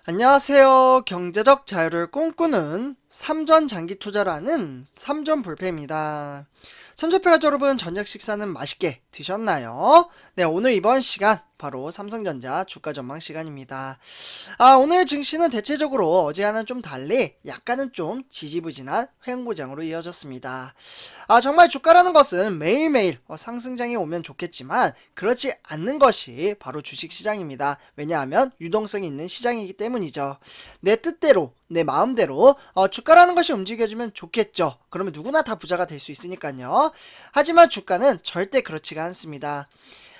안녕하세요. 경제적 자유를 꿈꾸는 삼전 장기 투자라는 삼전불패입니다. 삼전패가족 여러분, 저녁 식사는 맛있게 드셨나요? 네, 오늘 이번 시간 바로 삼성전자 주가 전망 시간입니다. 오늘 증시는 대체적으로 어제와는 좀 달리 약간은 좀 지지부진한 횡보장으로 이어졌습니다. 정말 주가라는 것은 매일매일 상승장이 오면 좋겠지만 그렇지 않는 것이 바로 주식시장입니다. 왜냐하면 유동성이 있는 시장이기 때문이죠. 내 뜻대로 내 마음대로 주가라는 것이 움직여주면 좋겠죠. 그러면 누구나 다 부자가 될 수 있으니까요. 하지만 주가는 절대 그렇지가 않습니다.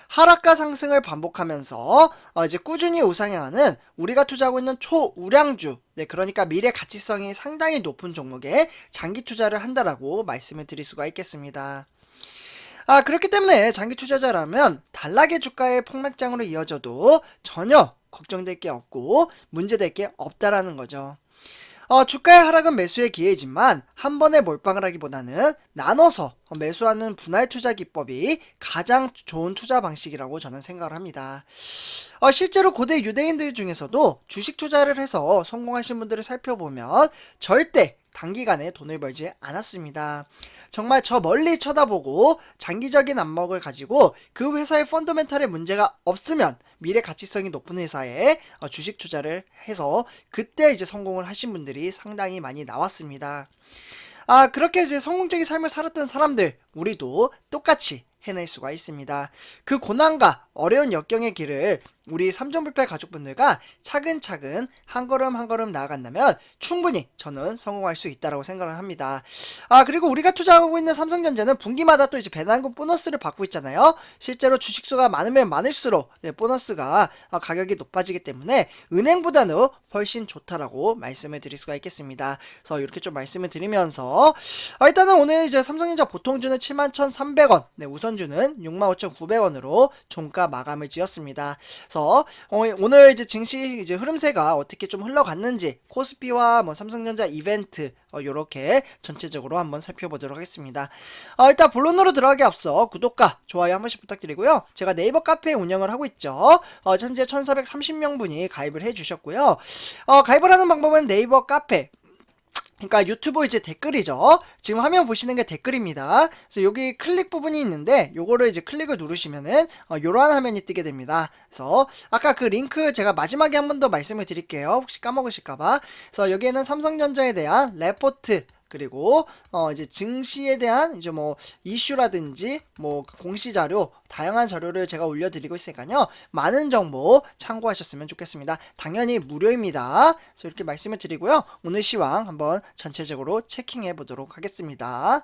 하락과 상승을 반복하면서 이제 꾸준히 우상향하는 우리가 투자하고 있는 초우량주, 그러니까 미래 가치성이 상당히 높은 종목에 장기 투자를 한다라고 말씀을 드릴 수가 있겠습니다. 그렇기 때문에 장기 투자자라면 단락의 주가의 폭락장으로 이어져도 전혀 걱정될 게 없고 문제될 게 없다라는 거죠. 주가의 하락은 매수의 기회이지만 한 번에 몰빵을 하기보다는 나눠서 매수하는 분할 투자 기법이 가장 좋은 투자 방식이라고 저는 생각을 합니다. 실제로 고대 유대인들 중에서도 주식 투자를 해서 성공하신 분들을 살펴보면 절대 단기간에 돈을 벌지 않았습니다. 정말 저 멀리 쳐다보고 장기적인 안목을 가지고 그 회사의 펀더멘탈에 문제가 없으면 미래 가치성이 높은 회사에 주식 투자를 해서 그때 이제 성공을 하신 분들이 상당히 많이 나왔습니다. 그렇게 이제 성공적인 삶을 살았던 사람들, 우리도 똑같이 해낼 수가 있습니다. 그 고난과 어려운 역경의 길을 우리 삼전불패 가족분들과 차근차근 한 걸음 한 걸음 나아간다면 충분히 저는 성공할 수 있다고 생각을 합니다. 그리고 우리가 투자하고 있는 삼성전자는 분기마다 또 이제 배당금 보너스를 받고 있잖아요. 실제로 주식수가 많으면 많을수록 보너스가 가격이 높아지기 때문에 은행보다는 훨씬 좋다라고 말씀을 드릴 수가 있겠습니다. 그래서 이렇게 좀 말씀을 드리면서 일단은 오늘 이제 삼성전자 보통주는 71,300원, 우선주는 65,900원으로 종가 마감을 지었습니다. 그래서 오늘 이제 증시 이제 흐름세가 어떻게 좀 흘러갔는지 코스피와 삼성전자 이벤트 요렇게 전체적으로 한번 살펴보도록 하겠습니다. 일단 본론으로 들어가기 앞서 구독과 좋아요 한 번씩 부탁드리고요. 제가 네이버 카페 운영을 하고 있죠. 현재 1430명분이 가입을 해주셨고요. 가입을 하는 방법은 네이버 카페, 그러니까 유튜브 이제 댓글이죠. 지금 화면 보시는 게 댓글입니다. 그래서 여기 클릭 부분이 있는데 요거를 이제 클릭을 누르시면은 요러한 화면이 뜨게 됩니다. 그래서 아까 그 링크 제가 마지막에 한 번 더 말씀을 드릴게요. 혹시 까먹으실까봐. 그래서 여기에는 삼성전자에 대한 레포트, 그리고 이제 증시에 대한 이제 이슈라든지 공시 자료, 다양한 자료를 제가 올려드리고 있으니까요. 많은 정보 참고하셨으면 좋겠습니다. 당연히 무료입니다. 그래서 이렇게 말씀을 드리고요. 오늘 시황 한번 전체적으로 체킹해 보도록 하겠습니다.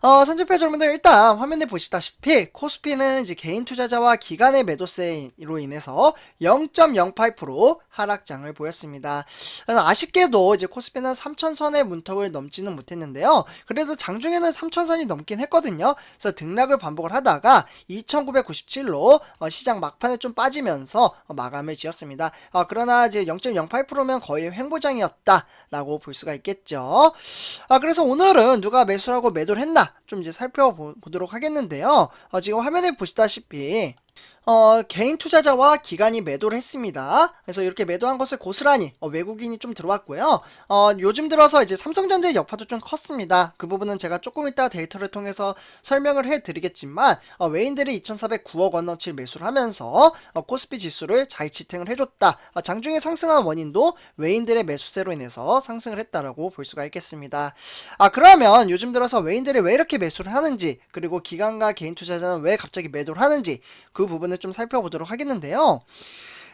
선전패 여러분들, 일단 화면에 보시다시피 코스피는 이제 개인 투자자와 기관의 매도세로 인해서 0.08% 하락장을 보였습니다. 그래서 아쉽게도 이제 코스피는 3,000선의 문턱을 넘지는 못했는데요. 그래도 장중에는 3,000선이 넘긴 했거든요. 그래서 등락을 반복을 하다가 2,997로 시장 막판에 좀 빠지면서 마감을 지었습니다. 그러나 이제 0.08%면 거의 횡보장이었다라고 볼 수가 있겠죠. 그래서 오늘은 누가 매수를 하고 매도를 했나 좀 이제 살펴보도록 하겠는데요. 지금 화면에 보시다시피 개인 투자자와 기관이 매도를 했습니다. 그래서 이렇게 매도한 것을 고스란히 외국인이 좀 들어왔고요. 요즘 들어서 이제 삼성전자의 여파도 좀 컸습니다. 그 부분은 제가 조금 이따 데이터를 통해서 설명을 해드리겠지만 외인들이 2,409억 원어치를 매수를 하면서 코스피 지수를 자이지탱을 해줬다. 장중에 상승한 원인도 외인들의 매수세로 인해서 상승을 했다라고 볼 수가 있겠습니다. 그러면 요즘 들어서 외인들이 왜 이렇게 매수를 하는지, 그리고 기관과 개인 투자자는 왜 갑자기 매도를 하는지 그 부분을 좀 살펴보도록 하겠는데요.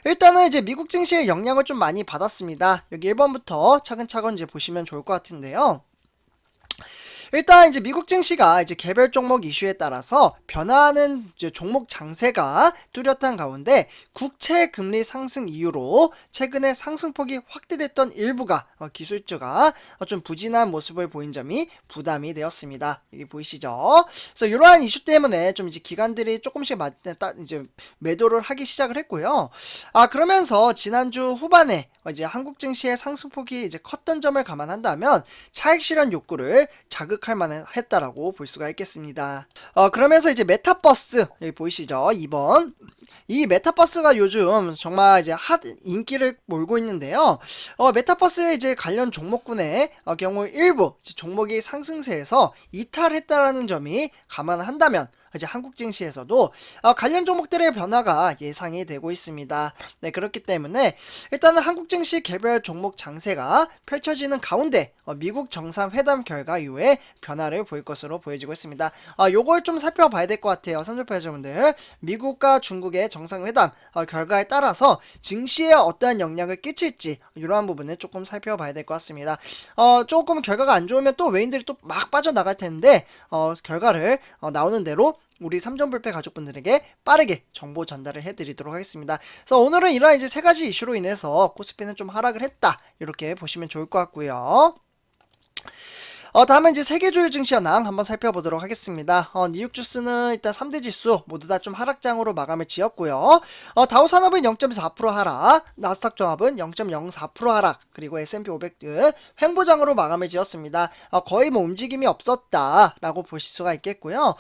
일단은 이제 미국 증시의 영향을 좀 많이 받았습니다. 여기 1번부터 차근차근 이제 보시면 좋을 것 같은데요. 일단 이제 미국 증시가 이제 개별 종목 이슈에 따라서 변화하는 이제 종목 장세가 뚜렷한 가운데 국채 금리 상승 이후로 최근에 상승폭이 확대됐던 일부가 기술주가 좀 부진한 모습을 보인 점이 부담이 되었습니다. 여기 보이시죠? 그래서 이러한 이슈 때문에 좀 이제 기관들이 조금씩 이제 매도를 하기 시작을 했고요. 그러면서 지난주 후반에 이제 한국 증시의 상승폭이 이제 컸던 점을 감안한다면 차익 실현 욕구를 자극할 만했다라고 볼 수가 있겠습니다. 그러면서 이제 메타버스 여기 보이시죠? 2번. 이 메타버스가 요즘 정말 이제 핫 인기를 몰고 있는데요. 메타버스의 이제 관련 종목군의 경우 일부 종목이 상승세에서 이탈했다라는 점이 감안한다면 이제 한국 증시에서도 관련 종목들의 변화가 예상이 되고 있습니다. 네, 그렇기 때문에 일단은 한국 증시 개별 종목 장세가 펼쳐지는 가운데 미국 정상회담 결과 이후에 변화를 보일 것으로 보여지고 있습니다. 요걸 좀 살펴봐야 될 것 같아요. 삼성패자분들, 미국과 중국의 정상회담 결과에 따라서 증시에 어떠한 영향을 끼칠지 이러한 부분을 조금 살펴봐야 될 것 같습니다. 조금 결과가 안 좋으면 또 외인들이 또 막 빠져나갈 텐데 결과를 나오는 대로 우리 삼전불패 가족분들에게 빠르게 정보 전달을 해드리도록 하겠습니다. 그래서 오늘은 이러한 이제 세 가지 이슈로 인해서 코스피는 좀 하락을 했다. 이렇게 보시면 좋을 것 같고요. 다음은 이제 세계주요 증시 현황 한번 살펴보도록 하겠습니다. 뉴욕주스는 일단 3대 지수 모두 다 좀 하락장으로 마감을 지었고요. 다우산업은 0.4% 하락, 나스닥 종합은 0.04% 하락, 그리고 S&P 500은 횡보장으로 마감을 지었습니다. 거의 뭐 움직임이 없었다라고 보실 수가 있겠고요.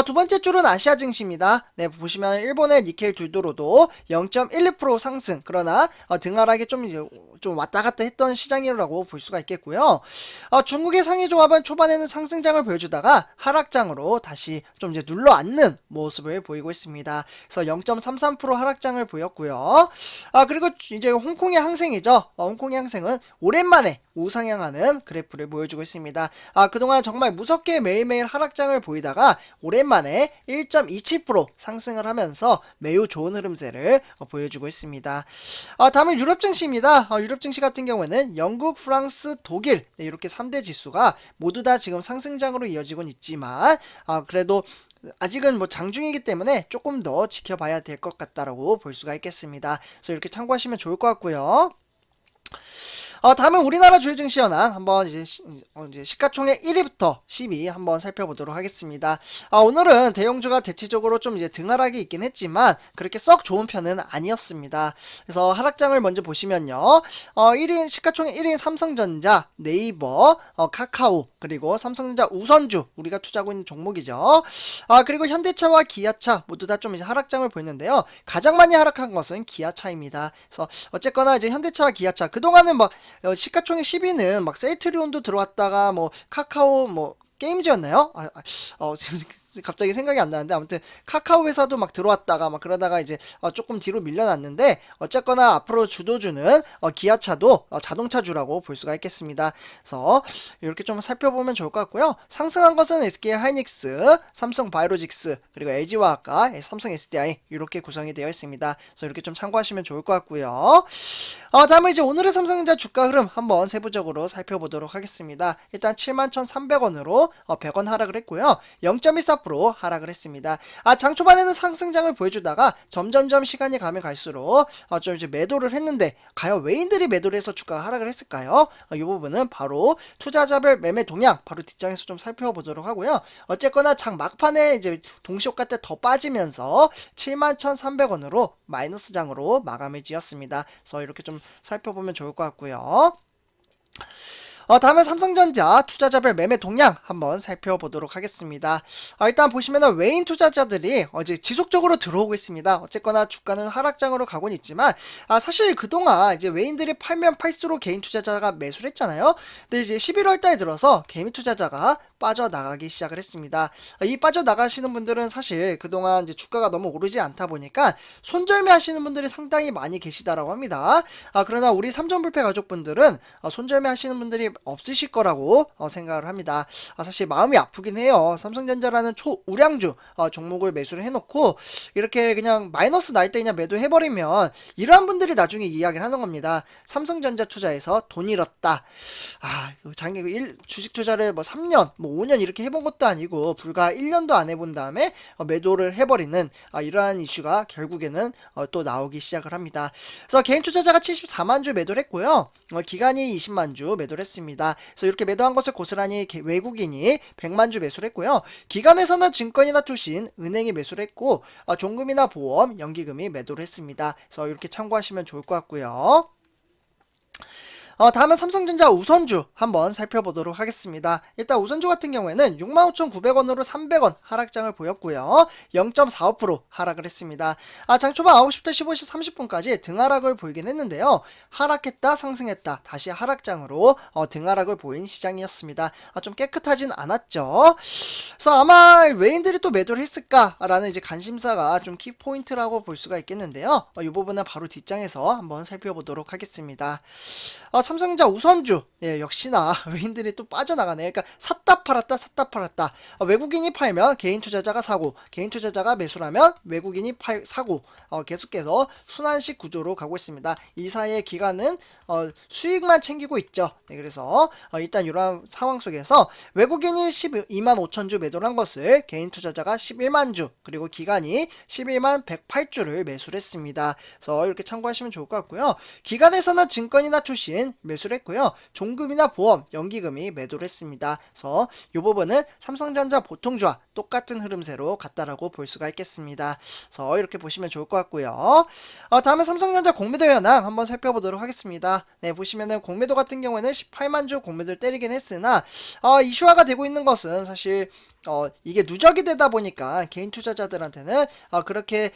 두 번째 줄은 아시아 증시입니다. 네, 보시면 일본의 니켈 둘도로도 0.12% 상승, 그러나 등하락이 좀 왔다 갔다 했던 시장이라고 볼 수가 있겠고요. 중국의 상해 종합은 초반에는 상승장을 보여주다가 하락장으로 다시 좀 이제 눌러앉는 모습을 보이고 있습니다. 그래서 0.33% 하락장을 보였고요. 그리고 이제 홍콩의 항생이죠. 홍콩의 항생은 오랜만에 우상향하는 그래프를 보여주고 있습니다. 그동안 정말 무섭게 매일매일 하락장을 보이다가 오랜만에 1.27% 상승을 하면서 매우 좋은 흐름세를 보여주고 있습니다. 다음은 유럽 증시입니다. 유럽 증시 같은 경우에는 영국, 프랑스, 독일 이렇게 3대 지수가 모두 다 지금 상승장으로 이어지곤 있지만 그래도 아직은 뭐 장중이기 때문에 조금 더 지켜봐야 될 것 같다라고 볼 수가 있겠습니다. 그래서 이렇게 참고하시면 좋을 것 같고요. 다음은 우리나라 주요 증시 현황 한번 이제 시가총액 1위부터 10위 한번 살펴보도록 하겠습니다. 오늘은 대형주가 대체적으로 좀 이제 등하락이 있긴 했지만 그렇게 썩 좋은 편은 아니었습니다. 그래서 하락장을 먼저 보시면요. 1위 시가총액 1위인 삼성전자, 네이버, 카카오, 그리고 삼성전자 우선주 우리가 투자하고 있는 종목이죠. 그리고 현대차와 기아차 모두 다 좀 이제 하락장을 보였는데요. 가장 많이 하락한 것은 기아차입니다. 그래서 어쨌거나 이제 현대차와 기아차 그동안은 막 시가총액 10위는 막 셀트리온도 들어왔다가 뭐 카카오 뭐 게임즈였나요? 지금 갑자기 생각이 안 나는데 아무튼 카카오 회사도 막 들어왔다가 막 그러다가 이제 조금 뒤로 밀려났는데 어쨌거나 앞으로 주도주는 기아차도 자동차주라고 볼 수가 있겠습니다. 그래서 이렇게 좀 살펴보면 좋을 것 같고요. 상승한 것은 SK 하이닉스, 삼성 바이오로직스 그리고 LG화학과 삼성 SDI 이렇게 구성이 되어 있습니다. 그래서 이렇게 좀 참고하시면 좋을 것 같고요. 다음은 이제 오늘의 삼성전자 주가 흐름 한번 세부적으로 살펴보도록 하겠습니다. 일단 71,300원으로 100원 하락을 했고요. 0.14% 하락을 했습니다. 장 초반에는 상승장을 보여주다가 점점점 시간이 가면 갈수록 좀 이제 매도를 했는데 과연 외인들이 매도를 해서 주가가 하락을 했을까요? 이 부분은 바로 투자자별 매매 동향 바로 뒷장에서 좀 살펴보도록 하고요. 어쨌거나 장 막판에 이제 동시효과 때 더 빠지면서 71,300원으로 마이너스 장으로 마감을 지었습니다. 그래서 이렇게 좀 살펴보면 좋을 것 같고요. 다음은 삼성전자 투자자별 매매 동향 한번 살펴보도록 하겠습니다. 일단 보시면은 외인 투자자들이 이제 지속적으로 들어오고 있습니다. 어쨌거나 주가는 하락장으로 가곤 있지만 사실 그동안 이제 외인들이 팔면 팔수록 개인 투자자가 매수를 했잖아요. 근데 이제 11월 달 들어서 개인 투자자가 빠져나가기 시작을 했습니다. 이 빠져나가시는 분들은 사실 그동안 이제 주가가 너무 오르지 않다 보니까 손절매 하시는 분들이 상당히 많이 계시다라고 합니다. 그러나 우리 삼전불패 가족분들은 손절매 하시는 분들이 없으실 거라고 생각을 합니다. 사실 마음이 아프긴 해요. 삼성전자라는 초우량주 종목을 매수를 해놓고 이렇게 그냥 마이너스 날 때 그냥 매도해버리면 이러한 분들이 나중에 이야기를 하는 겁니다. 삼성전자 투자해서 돈 잃었다. 주식 투자를 뭐 3년, 뭐 5년 이렇게 해본 것도 아니고 불과 1년도 안 해본 다음에 매도를 해버리는 이러한 이슈가 결국에는 또 나오기 시작을 합니다. 그래서 개인 투자자가 74만 주 매도를 했고요. 기간이 20만 주 매도를 했습니다. 그래서 이렇게 매도한 것을 고스란히 외국인이 100만 주 매수를 했고요. 기관에서는 증권이나 투신, 은행이 매수를 했고 종금이나 보험, 연기금이 매도를 했습니다. 그래서 이렇게 참고하시면 좋을 것 같고요. 다음은 삼성전자 우선주 한번 살펴보도록 하겠습니다. 일단 우선주 같은 경우에는 65,900원으로 300원 하락장을 보였고요. 0.45% 하락을 했습니다. 장 초반 9시부터 15시 30분까지 등하락을 보이긴 했는데요. 하락했다 상승했다 다시 하락장으로 등하락을 보인 시장이었습니다. 좀 깨끗하진 않았죠. 그래서 아마 외인들이 또 매도를 했을까라는 이제 관심사가 좀 키포인트라고 볼 수가 있겠는데요. 이 부분은 바로 뒷장에서 한번 살펴보도록 하겠습니다. 삼성전자 우선주 역시나 외인들이 또 빠져나가네요. 그러니까 샀다 팔았다 샀다 팔았다. 외국인이 팔면 개인 투자자가 사고 개인 투자자가 매수하면 외국인이 사고 계속해서 순환식 구조로 가고 있습니다. 이 사이의 기간은 수익만 챙기고 있죠. 그래서 일단 이러한 상황 속에서 외국인이 12만 5천 주 매도를 한 것을 개인 투자자가 11만 주 그리고 기간이 11만 108주를 매수를 했습니다. 그래서 이렇게 참고하시면 좋을 것 같고요. 기간에서는 증권이나 투신 매수를 했고요. 종금이나 보험, 연기금이 매도를 했습니다. 그래서 이 부분은 삼성전자 보통주와 똑같은 흐름세로 갔다라고 볼 수가 있겠습니다. 그래서 이렇게 보시면 좋을 것 같고요. 다음에 삼성전자 공매도 현황 한번 살펴보도록 하겠습니다. 네, 보시면은 공매도 같은 경우에는 18만 주 공매도를 때리긴 했으나 이슈화가 되고 있는 것은 사실 이게 누적이 되다 보니까 개인 투자자들한테는 그렇게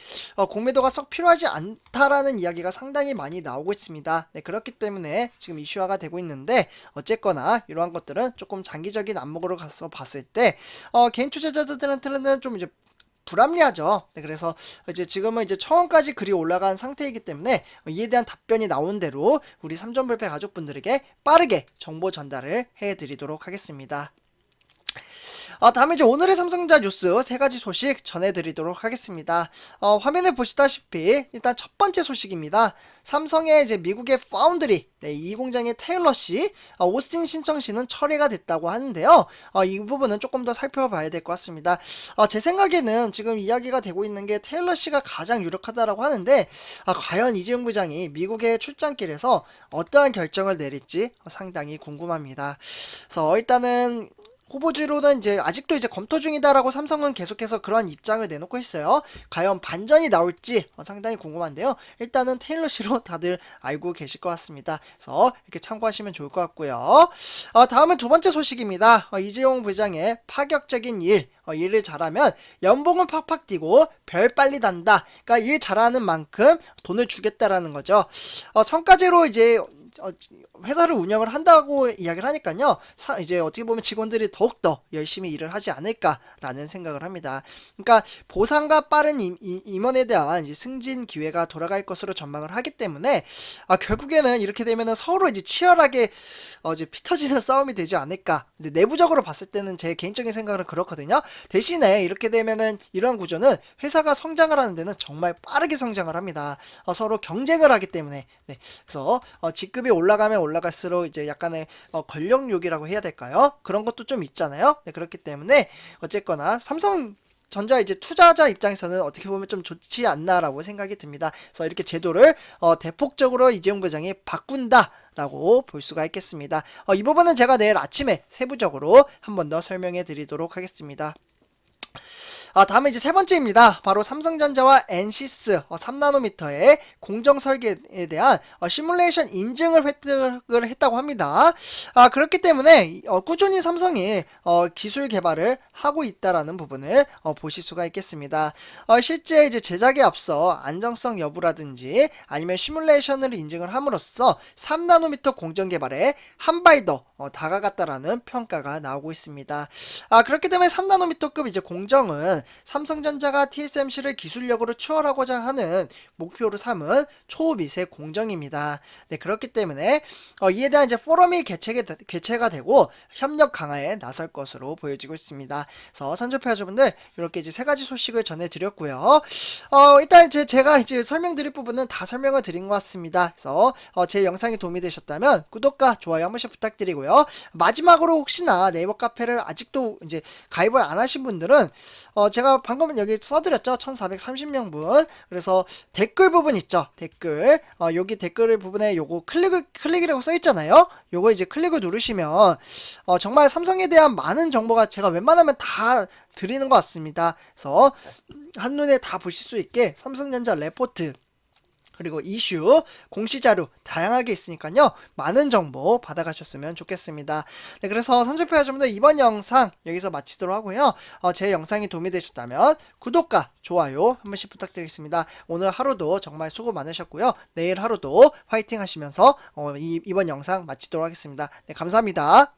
공매도가 썩 필요하지 않다라는 이야기가 상당히 많이 나오고 있습니다. 네, 그렇기 때문에 지금 이슈화가 되고 있는데 어쨌거나 이러한 것들은 조금 장기적인 안목으로 가서 봤을 때 개인 투자자들한테는 좀 이제 불합리하죠. 네, 그래서 이제 지금은 이제 처음까지 글이 올라간 상태이기 때문에 이에 대한 답변이 나온 대로 우리 삼전불패 가족분들에게 빠르게 정보 전달을 해드리도록 하겠습니다. 다음에 이제 오늘의 삼성전자 뉴스 세 가지 소식 전해드리도록 하겠습니다. 화면에 보시다시피 일단 첫 번째 소식입니다. 삼성의 이제 미국의 파운드리 이 공장의 테일러시 오스틴 신청시는 처리가 됐다고 하는데요. 이 부분은 조금 더 살펴봐야 될 것 같습니다. 제 생각에는 지금 이야기가 되고 있는 게 테일러시가 가장 유력하다라고 하는데 과연 이재용 부장이 미국의 출장길에서 어떠한 결정을 내릴지 상당히 궁금합니다. 그래서 일단은 후보지로는 이제 아직도 이제 검토 중이다라고 삼성은 계속해서 그러한 입장을 내놓고 있어요. 과연 반전이 나올지 상당히 궁금한데요. 일단은 테일러시로 다들 알고 계실 것 같습니다. 그래서 이렇게 참고하시면 좋을 것 같고요. 다음은 두 번째 소식입니다. 이재용 부장의 파격적인 일을 잘하면 연봉은 팍팍 뛰고 별 빨리 단다. 그러니까 일 잘하는 만큼 돈을 주겠다라는 거죠. 성과제로 이제 회사를 운영을 한다고 이야기를 하니까요. 이제 어떻게 보면 직원들이 더욱더 열심히 일을 하지 않을까라는 생각을 합니다. 그러니까 보상과 빠른 임원에 대한 이제 승진 기회가 돌아갈 것으로 전망을 하기 때문에 결국에는 이렇게 되면은 서로 이제 치열하게 이제 피 터지는 싸움이 되지 않을까. 근데 내부적으로 봤을 때는 제 개인적인 생각은 그렇거든요. 대신에 이렇게 되면은 이러한 구조는 회사가 성장을 하는 데는 정말 빠르게 성장을 합니다. 서로 경쟁을 하기 때문에. 네. 그래서 직급이 올라가면 올라갈수록 이제 약간의 권력욕이라고 해야 될까요? 그런 것도 좀 있잖아요. 네, 그렇기 때문에 어쨌거나 삼성전자 이제 투자자 입장에서는 어떻게 보면 좀 좋지 않나라고 생각이 듭니다. 그래서 이렇게 제도를 대폭적으로 이재용 부장이 바꾼다라고 볼 수가 있겠습니다. 이 부분은 제가 내일 아침에 세부적으로 한 번 더 설명해 드리도록 하겠습니다. 다음에 이제 세 번째입니다. 바로 삼성전자와 엔시스 3나노미터의 공정 설계에 대한 시뮬레이션 인증을 획득을 했다고 합니다. 그렇기 때문에 꾸준히 삼성이 기술 개발을 하고 있다라는 부분을 보실 수가 있겠습니다. 실제 이제 제작에 앞서 안정성 여부라든지 아니면 시뮬레이션을 인증을 함으로써 3나노미터 공정 개발에 한 발 더 다가갔다라는 평가가 나오고 있습니다. 그렇기 때문에 3나노미터급 이제 공정은 삼성전자가 TSMC를 기술력으로 추월하고자 하는 목표로 삼은 초미세 공정입니다. 네, 그렇기 때문에 이에 대한 이제 포럼이 개최가 되고 협력 강화에 나설 것으로 보여지고 있습니다. 그래서 삼전패자분들 이렇게 이제 세 가지 소식을 전해드렸고요. 일단 제가 이제 설명드릴 부분은 다 설명을 드린 것 같습니다. 그래서 제 영상이 도움이 되셨다면 구독과 좋아요 한 번씩 부탁드리고요. 마지막으로 혹시나 네이버 카페를 아직도 이제 가입을 안 하신 분들은 제가 방금 여기 써드렸죠. 1430명분. 그래서 댓글 부분 있죠. 댓글. 여기 댓글 부분에 요거 클릭이라고 써있잖아요. 요거 이제 클릭을 누르시면 정말 삼성에 대한 많은 정보가 제가 웬만하면 다 드리는 것 같습니다. 그래서 한눈에 다 보실 수 있게 삼성전자 레포트 그리고 이슈, 공시자료 다양하게 있으니까요. 많은 정보 받아가셨으면 좋겠습니다. 네, 그래서 삼성페이 여러분들 이번 영상 여기서 마치도록 하고요. 제 영상이 도움이 되셨다면 구독과 좋아요 한 번씩 부탁드리겠습니다. 오늘 하루도 정말 수고 많으셨고요. 내일 하루도 화이팅 하시면서 이번 영상 마치도록 하겠습니다. 네, 감사합니다.